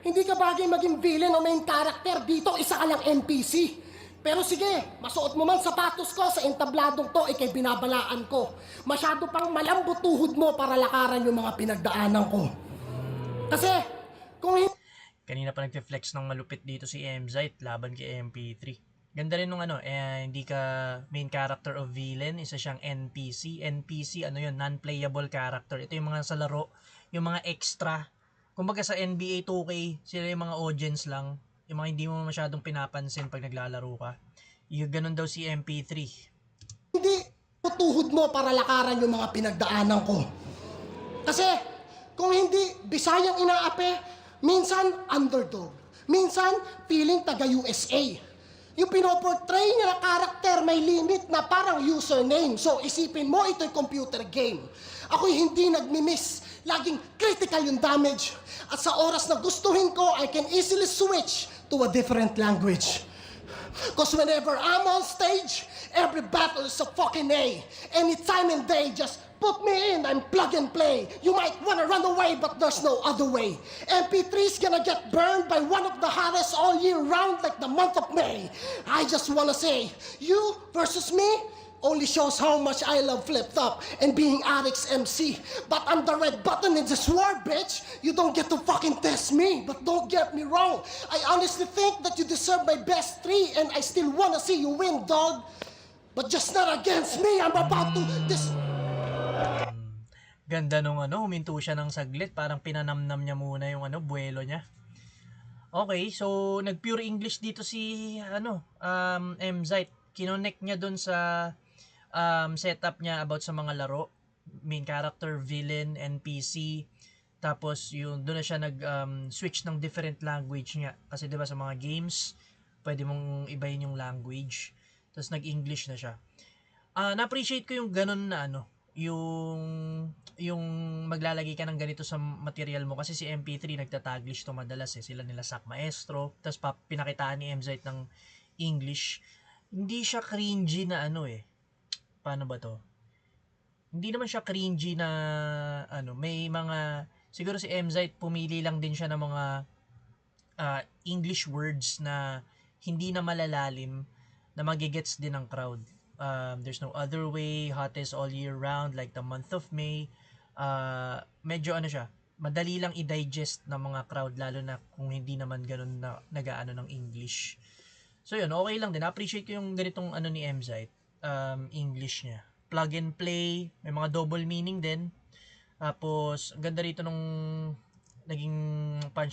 Hindi ka bagay maging villain o main character dito, isa ka lang NPC. Pero sige, masuot mo man sapatos ko sa entabladong to, ikay binabalaan ko. Masyado pang malambot tuhod mo para lakaran yung mga pinagdaanan ko. Kasi, kung hindi... Kanina pa nag-flex ng malupit dito si MZite laban kay MP3. Ganda rin nung hindi ka main character of villain, isa siyang NPC. NPC, yun, non-playable character. Ito yung mga sa laro, yung mga extra. Kumbaga sa NBA 2K, sila yung mga audience lang. Yung mga hindi mo masyadong pinapansin pag naglalaro ka. Yung ganun daw si MP3. Hindi tuhod mo para lakaran yung mga pinagdaanan ko. Kasi, kung hindi Bisayang inaapi, minsan underdog. Minsan, feeling taga-USA. Yung pinoportray niya na karakter may limit na parang username. So, isipin mo, ito'y computer game. Ako'y hindi nagmi-miss. Laging critical yung damage. At sa oras na gustuhin ko, I can easily switch to a different language. Cause whenever I'm on stage, every battle is a fucking A. Any time and day, just put me in, I'm plug and play. You might wanna run away, but there's no other way. MP3's gonna get burned by one of the hottest all year round like the month of May. I just wanna say, you versus me only shows how much I love Flip Top and being Addict's MC. But I'm the red button in this war, bitch. You don't get to fucking test me, but don't get me wrong. I honestly think that you deserve my best 3 and I still wanna see you win, dog. But just not against me. I'm about to... Ganda nung huminto siya ng saglit, parang pinanamnam niya muna yung buwelo niya. Okay, so nag-pure English dito si MZite. Kinonect niya dun sa setup niya about sa mga laro, main character, villain, NPC. Tapos yung doon na siya nag-switch ng different language niya. Kasi 'di ba sa mga games, pwede mong ibahin yung language. Tapos nag-English na siya. Na-appreciate ko yung ganun na yung maglalagay ka ng ganito sa material mo kasi si MP3 nagtataglish to madalas sila nila Sak Maestro, tapos pinakitaan ni MZite ng English. Hindi siya cringy na paano ba to? Hindi naman siya cringy na may mga siguro si MZite pumili lang din siya ng mga English words na hindi na malalalim na magigets din ng crowd. There's no other way, hottest all year round like the month of May. Medyo siya, madali lang i-digest ng mga crowd lalo na kung hindi naman ganun na nagaano ng English. So yun, okay lang din. Appreciate ko yung ganitong ni MZite. English niya. Plug and play, may mga double meaning din. Tapos, ganda rito nung naging punch